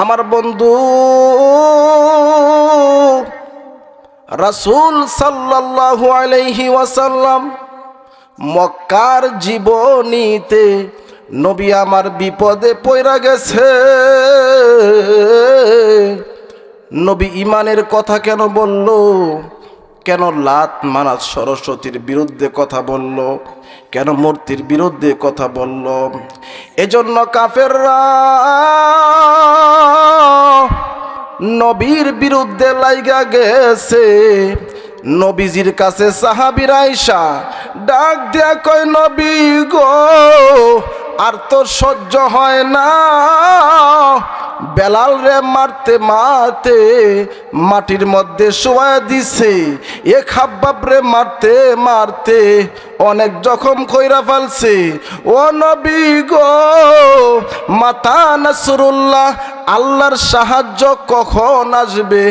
আমার বন্ধু রাসূল সাল্লাল্লাহু আলাইহি ওয়াসাল্লাম মক্কার জীবনীতে নবী আমার বিপদে পড়া গেছে। নবী ইমানের কথা কেন বলল? কেন লাত মানাত সরস্বতীর বিরুদ্ধে কথা বলল? কেন মূর্তির বিরুদ্ধে কথা বলল? এজন্য কাফেররা নবীর বিরুদ্ধে লাইগা গেছে। নবীজির কাছে সাহাবীরা আইসা ডাক দিয়া কয়, নবী গো, আর তো সহ্য হয় না। বেলাল রে মারতে মারতে মাটির মধ্যে শোয়া দিছে। এ খাব্বাব রে মারতে মারতে অনেক জখম কইরা ফেলছে। ও নবী গো, মাতা নাসরুল্লাহ, আল্লাহর সাহায্য কখন আসবে?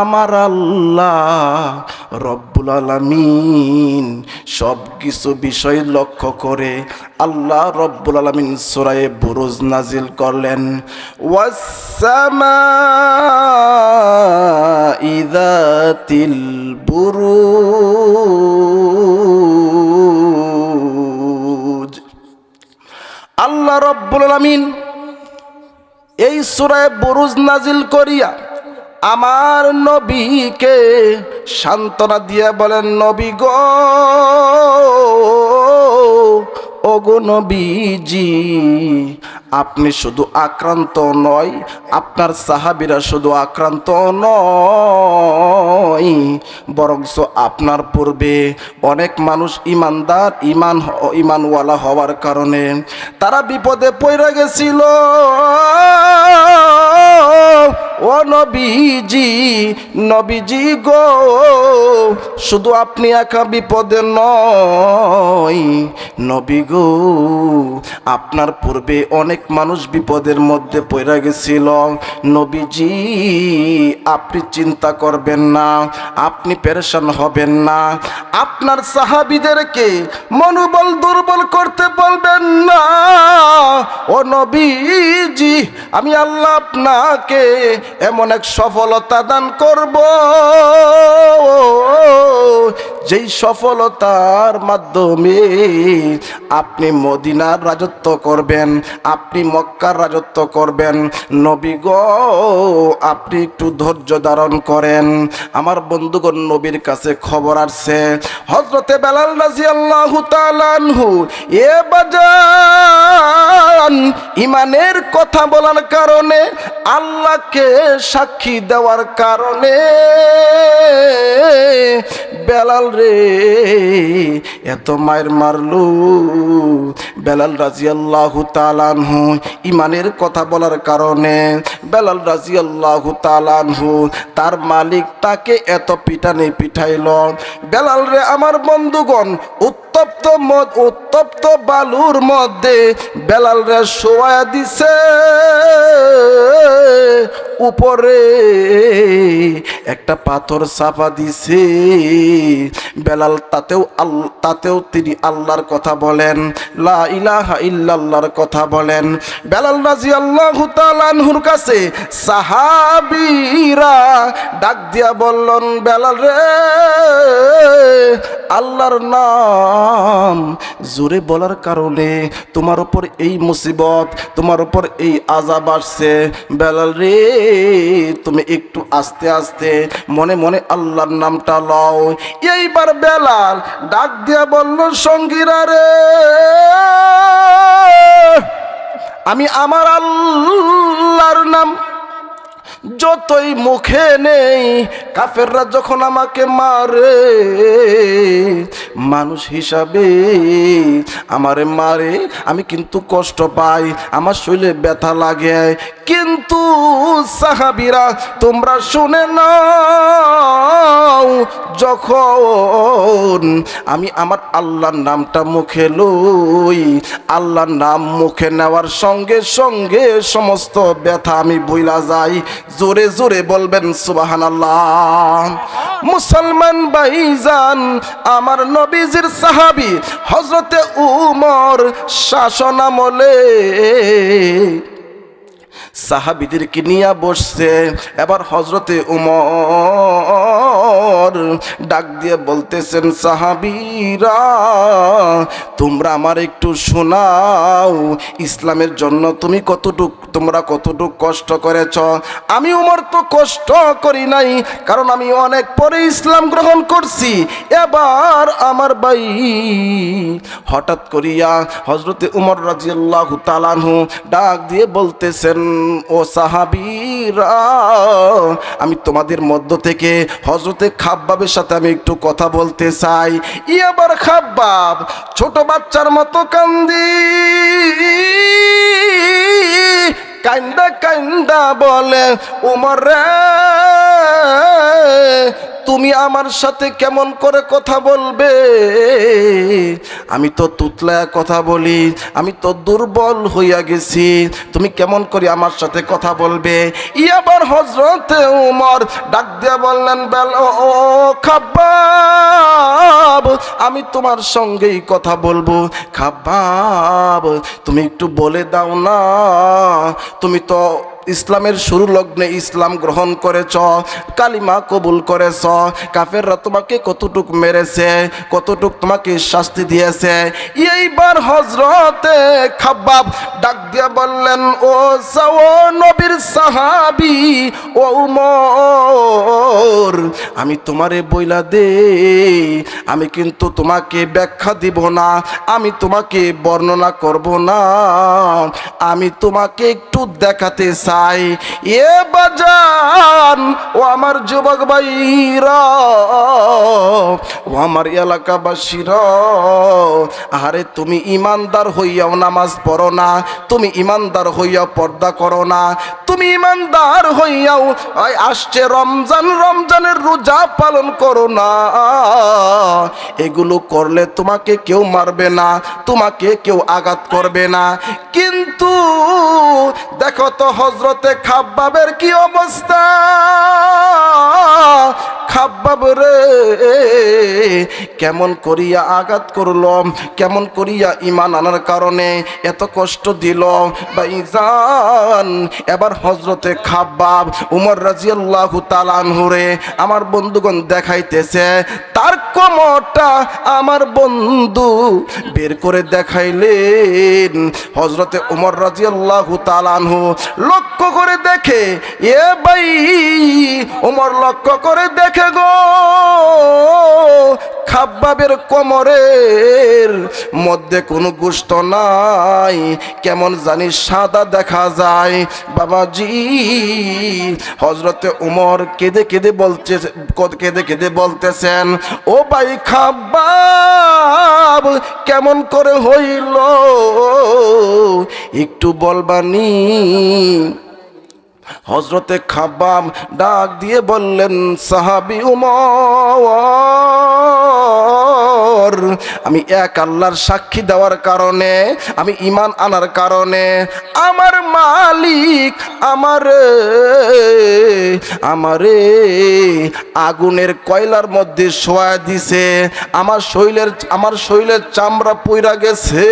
আমার আল্লাহ রব্বুল আলামিন সব কিছু বিষয় লক্ষ্য করে আল্লাহ রব্বুল আলামিন সূরা বুরুজ নাজিল করলেন, ওয়াস-সামাই যাতিল বুরুজ। আল্লাহ রব্বুল আলামিন এই সূরা বুরুজ নাজিল করিয়া আমার নবীকে সান্ত্বনা দিয়ে বলেন, নবী গো, ওগো নবীজি, আপনি শুধু আক্রান্ত নয়, আপনার সাহাবীরা শুধু আক্রান্ত নয়, বরঞ্চ আপনার পূর্বে অনেক মানুষ ইমানদার ইমানওয়ালা হওয়ার কারণে তারা বিপদে পড়ে গেছিল। ও নবীজি, নবীজি গো, শুধু আপনি একা বিপদে নয়, নবী গো, আপনার পূর্বে অনেক মানুষ বিপদের মধ্যে পড়ে গেছিল। নবীজি, আপনি চিন্তা করবেন না, আপনি পেরেশান হবেন না, আপনার সাহাবীদেরকে মনোবল দুর্বল করতে বলবেন না। ও নবীজি, আমি আল্লাহ আপনাকে এমন এক সফলতা দান করব, যেই সফলতার মাধ্যমে আপনি মদিনার রাজত্ব করবেন, আপনি মক্কার রাজত্ব করবেন। নবী গো, আপনি একটু ধৈর্য ধারণ করেন। আমার বন্ধুগণ, নবীর কাছে খবর আসছে হযরতে বেলাল রাদিয়াল্লাহু তাআলা আনহু এ বাজান ইমানের কথা বলার কারণে, আল্লাহকে সাক্ষী দেওয়ার কারণে বেলাল রে এত মায়ের মারলো। বেলাল রাদিয়াল্লাহু তাআলা আনহু ইমানের কথা বলার কারণে বেলাল রাদিয়াল্লাহু তাআলা আনহু তার মালিক তাকে এত পিটানি পিঠাইল। বেলাল রে আমার বন্ধুগণ উত্তপ্ত বালুর মধ্যে বেলাল রে শোয়া দিছে। উপরে একটা পাথর চাপা দিছে। বেলাল তাতেও তিনি আল্লাহর কথা বলেন, লা ইলাহা ইল্লাল্লাহর কথা বলেন। বেলাল রাদিয়াল্লাহু তাআলা আনহুর কাছে সাহাবীরা ডাক দিয়া বললেন, বেলাল রে, আল্লাহর নাম জোরে বলার কারণে তোমার উপর এই মুসিবত, তোমার উপর এই আযাব আসছে। বেলাল রে, তুমি একটু আস্তে আস্তে মনে মনে আল্লাহর নামটা লও। এইবার বেলাল ডাক দিয়া বলল, সঙ্গীরা রে, আমি আমার আল্লাহর নাম যতই মুখে নেই, কাফেররা যখন আমাকে মারে, মানুষ হিসাবে আমারে মারে, আমি কিন্তু কষ্ট পাই, আমার শরীরে ব্যথা লাগে। কিন্তু সাহাবীরা, তোমরা শুনে নাও, যখন আমি আমার আল্লাহর নামটা মুখে লই, আল্লাহর নাম মুখে নেওয়ার সঙ্গে সঙ্গে সমস্ত ব্যথা আমি ভুলা যাই। জোরে জোরে বলবেন সুবহানাল্লাহ। মুসলমান ভাইজান, আমার নবীজির সাহাবী হযরতে উমর শাসনামলে সাহাবীদেরকে নিয়ে বসছে। এবার হযরতে উমর ডাক দিয়ে বলতেছেন, সাহাবীরা তোমরা আমার একটু শোনাও, ইসলামের জন্য তোমরা কতটুক কষ্ট করেছ। আমি উমর তো কষ্ট করি নাই, কারণ আমি অনেক পরে ইসলাম গ্রহণ করছি। এবার আমার ভাই হঠাৎ করিয়া হযরতে উমর রাদিয়াল্লাহু তাআলা আনহু ডাক দিয়ে বলতেছেন, ও সাহাবীরা আমি তোমাদের মধ্য থেকে হযরতে খাব্বাবের সাথে আমি একটু কথা বলতে চাই। এবার খাব্বাব ছোট বাচ্চার মতো কান্দা কান্দা বলে, উমর রে তুমি আমার সাথে কেমন করে কথা বলবে? আমি তো তুতলায় কথা বলি, আমি তো দুর্বল হইয়া গেছি, তুমি কেমন করে আমার সাথে কথা বলবে? এবার হযরতে উমর ডাক দিয়া বললেন, ও খাব্বাব আমি তোমার সঙ্গেই কথা বলবো। খাব্বাব তুমি একটু বলে দাও না, তুমি তো ইসলামের শুরু লগ্নে ইসলাম গ্রহণ করেছ, কালিমা কবুল করেছ, কাফেররা তোমাকে কতটুক মেরেছে, কতটুক তোমাকে শাস্তি দিয়েছে। এইবার হযরতে খাব্বাব ডাক দিয়া বললেন, ও নবীর সাহাবী ও উমর আমি তোমারে বইলা দে, আমি কিন্তু তোমাকে ব্যাখ্যা দিব না, আমি তোমাকে বর্ণনা করব না, আমি তোমাকে একটু দেখাতে চাই। এ বাজান ও আমার যুবক ভাইরা, ও আমার এলাকাবাসীরা, আরে তুমি ইমানদার হইয়াও নামাজ পড়ো না, তুমি ইমানদার হইয়াও পর্দা করো না, তুমি ইমানদার হইয়াও আসছে রমজানের রোজা পালন করো না। এগুলো করলে তোমাকে কেউ মারবে না, তোমাকে কেউ আঘাত করবে না। কিন্তু দেখো তো হযরতে খাব্বাবের কি অবস্থা। খাব্বাব রে কেমন করিয়া আঘাত করল, কেমন করিয়া ঈমান আনার কারণে এত কষ্ট দিল ভাইজান। এবার হযরতে খাব্বাব উমর রাদিয়াল্লাহু তাআলা আনহুরে আমার বন্ধুগণ দেখাইতেছে, তার কোমরটা আমার বন্ধু বের করে দেখাইলেন। হযরতে উমর রাদিয়াল্লাহু তাআলা আনহু লক্ষ্য করে দেখে, এ ভাই উমর লক্ষ্য করে দেখে গো, খাব্বাবের কোমরের মধ্যে কোনো গোশত নাই, কেমন জানি সাদা দেখা যায়। বাবাজি হযরতে উমর কেঁদে কেঁদে বলতেছেন, ও ভাই খাব্বাব কেমন করে হইল একটু বলবানি? হযরতে খাব্বাব ডাক দিয়ে বললেন, সাহাবী উমর আমি এক আল্লাহর সাক্ষী দেওয়ার কারণে, আমি ঈমান আনার কারণে আমার মালিক আমারে আগুনের কয়লার মধ্যে শোয়া দিছে, আমার শরীরের চামড়া পুইরা গেছে,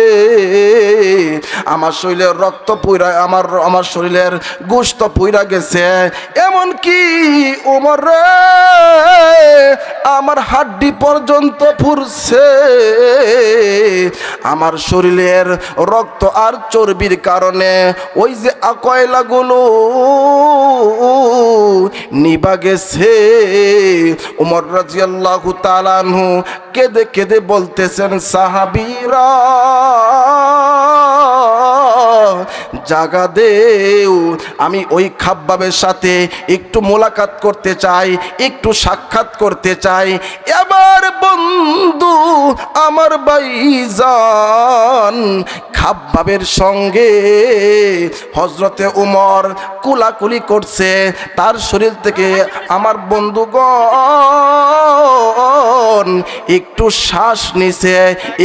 আমার শরীরের রক্ত পুইরা, আমার শরীরের গোশত পুইরা গেছে, এমন কি ওমর রে আমার হাড্ডি পর্যন্ত পুড়ছে, আমার শরীরের রক্ত আর চর্বির কারণে ওই যে কয়লাগুলো নিভা গেছে। ওমর রাদিয়াল্লাহু তাআলা আনহু কেঁদে কেঁদে বলতেছেন, সাহাবীরা জাগা দেও, আমি ওই খাব্বাবের সাথে একটু মোলাকাত করতে চাই, একটু সাক্ষাৎ করতে চাই। এবার বন্ধু আমার ভাইজান খাব্বাবের সঙ্গে হযরতে উমর কুলাকুলি করছে, তার শরীর থেকে আমার বন্ধুগণ একটু শ্বাস নিছে,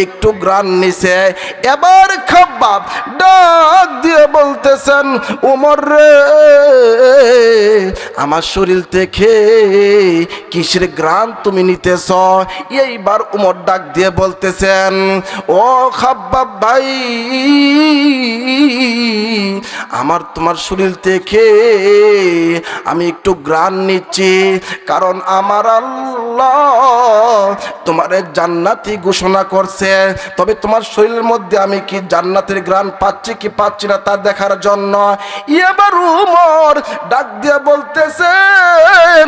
একটু গ্রাণ নিছে। এবার খাব্বাব ডাক দিয়ে বলতেছেন, উমর রে, আমার শরীর থেকে কিসের ঘ্রাণ তুমি নিতেছ? এইবার উমর ডাক দিয়ে বলতেছেন, ও খাব্বাব ভাই, আমার তোমার শরীর থেকে আমি একটু ঘ্রাণ নিচ্ছি, কারণ আমার আল্লাহ তোমার জান্নাতি ঘোষণা করছে। তবে তোমার শরীরের মধ্যে আমি কি জান্নাতের ঘ্রাণ পাচ্ছি কি পাচ্ছি না তা দেখার জন্য। এবার উমর ডাক দিয়ে বলতেছেন,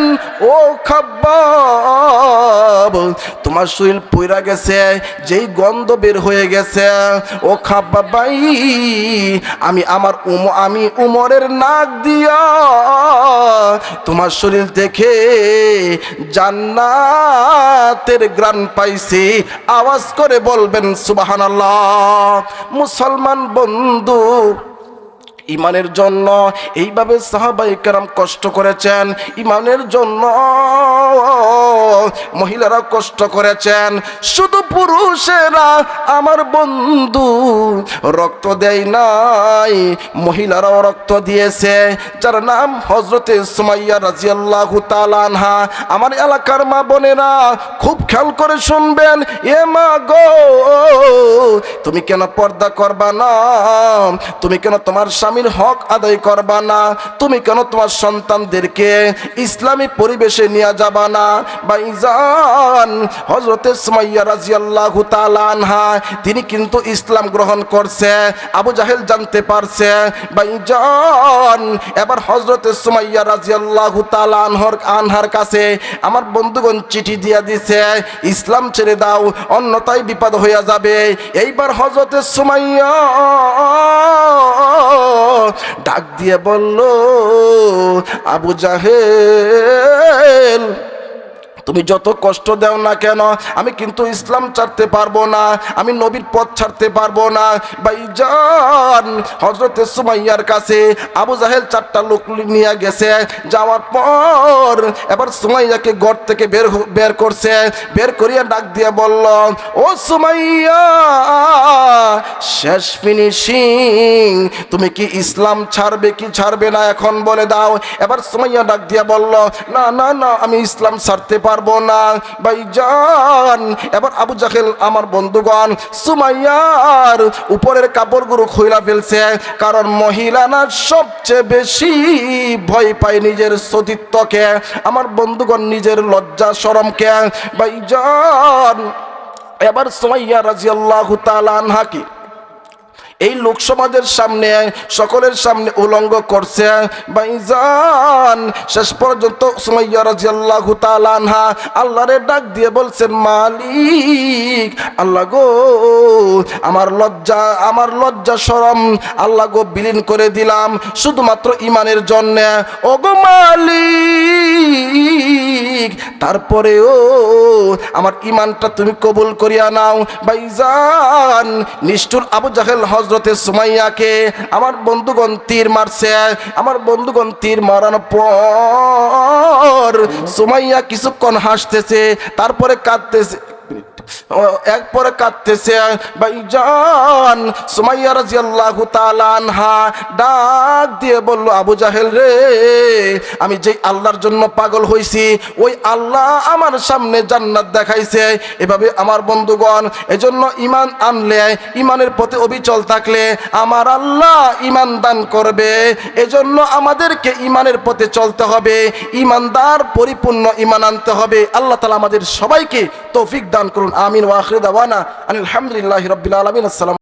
ও খাব্বাব, তোমার শরীর পুইরা গেছে, যেই গন্ধ বের হয়ে গেছে, ও খাব্বাব ভাই, আমি উমরের নাক দিয়া তোমার শরীর থেকে জান্নাতের ঘ্রাণ পাইছি। আওয়াজ করে বলবেন সুবহানাল্লাহ। মুসলমান বন্ধু, ইমানের জন্য এইভাবে সাহাবায়ে কেরাম কষ্ট করেছেন, ইমানের জন্য মহিলারা কষ্ট করেছেন। শুধু পুরুষেরা আমার বন্ধু রক্ত দেয় নাই, মহিলারাও রক্ত দিয়েছে, যার নাম হযরতে সুমাইয়া রাদিয়াল্লাহু তাআলা আনহা। আমার এলাকার মা বোনেরা খুব খেয়াল করে শুনবেন। এ মা গো, তুমি কেন পর্দা করবা না? তুমি কেন তোমার স্বামীর হক আদায় করবা না? তুমি কেন তোমার সন্তানদেরকে ইসলামী পরিবেশে নিয়ে যাবা না? ভাইজান, হযরতে সুমাইয়া রাদিয়াল্লাহু তাআলা আনহা তিনি কিন্তু ইসলাম গ্রহণ করছে। আবু জাহেল জানতে পারছে। ভাইজান, এবার হযরতে সুমাইয়া রাদিয়াল্লাহু তাআলা আনহার কাছে আমার বন্ধুগণ চিঠি দিয়া দিছে, ইসলাম ছেড়ে দাও, অন্যথায় বিপদ হয়ে যাবে। এইবার হযরতে সুমাইয়া ডাক দিয়ে বলল, আবু জাহেল, তুমি যত কষ্ট দাও না কেন, আমি কিন্তু ইসলাম ছাড়তে পারবো না, আমি নবীর পথ ছাড়তে পারবো না। ভাইজান, হযরতে সুমাইয়ার কাছে আবু জাহেল 4টা লোক নিয়ে গেছে। যাওয়ার পর এবার সুমাইয়াকে ঘর থেকে বের করছে, বের করিয়া ডাক দিয়ে বলল, ও সুমাইয়া, শেষ ফিনিশিং, তুমি কি ইসলাম ছাড়বে কি ছাড়বে না এখন বলে দাও। এবার সুমাইয়া ডাক দিয়ে বলল, না না না, আমি ইসলাম ছাড়তে পারবো না। ভাইজান, এবার আবু জাহেল আমার বন্ধুগণ সুমাইয়ার উপরের কাপড়গুলো খুইলা ফেলছে, কারণ মহিলা না সবচেয়ে বেশি ভয় পায় নিজের সতীত্বকে, আমার বন্ধুগণ নিজের লজ্জা শরমকে। ভাইজান, এবার সুমাইয়া রাদিয়াল্লাহু তাআলা আনহাকে এই লোক সমাজের সামনে, সকলের সামনে উলঙ্গ করছে। ভাইজান, শেষ পর্যন্ত সুমাইয়া রাদিয়াল্লাহু তাআলা আনহা আল্লাহরে ডাক দিয়ে বলছেন, মালিক, আল্লাহ গো, আমার লজ্জা শরম আল্লাহ গো বিলীন করে দিলাম শুধুমাত্র ইমানের জন্য। ও গো মালিক, তারপরেও আমার ইমানটা তুমি কবুল করিয়া নাও। ভাইজান, নিষ্ঠুর আবু জাহেল হযরতে সুমাইয়াকে আমার বন্ধুগণ তীর মারছে। আমার বন্ধুগণ তীর মারানোর পর সুমাইয়া কিছুক্ষণ হাসতেছে, তারপরে কাঁদতেছে, একপরে কাঁদতেছে। ভাইজান, সুমাইয়া রাদিয়াল্লাহু তাআলা আনহা ডাক দিয়ে বলল, আবু জাহেল রে, আমি যেই আল্লাহর জন্য পাগল হইছি, ওই আল্লাহ আমার সামনে জান্নাত দেখাইছে। এভাবে আমার বন্ধুগণ, এজন্য ঈমান আনলে, ঈমানের পথে অবিচল থাকলে আমার আল্লাহ ঈমান দান করবে। এজন্য আমাদেরকে ঈমানের পথে চলতে হবে, ঈমানদার পরিপূর্ণ ঈমান আনতে হবে। আল্লাহ তাআলা আমাদের সবাইকে তৌফিক দান করুন। আমিন। ওয়া আখিরু দাওয়ানা আনিল হামদুলিল্লাহি রাব্বিল আলামিন। আসসালামু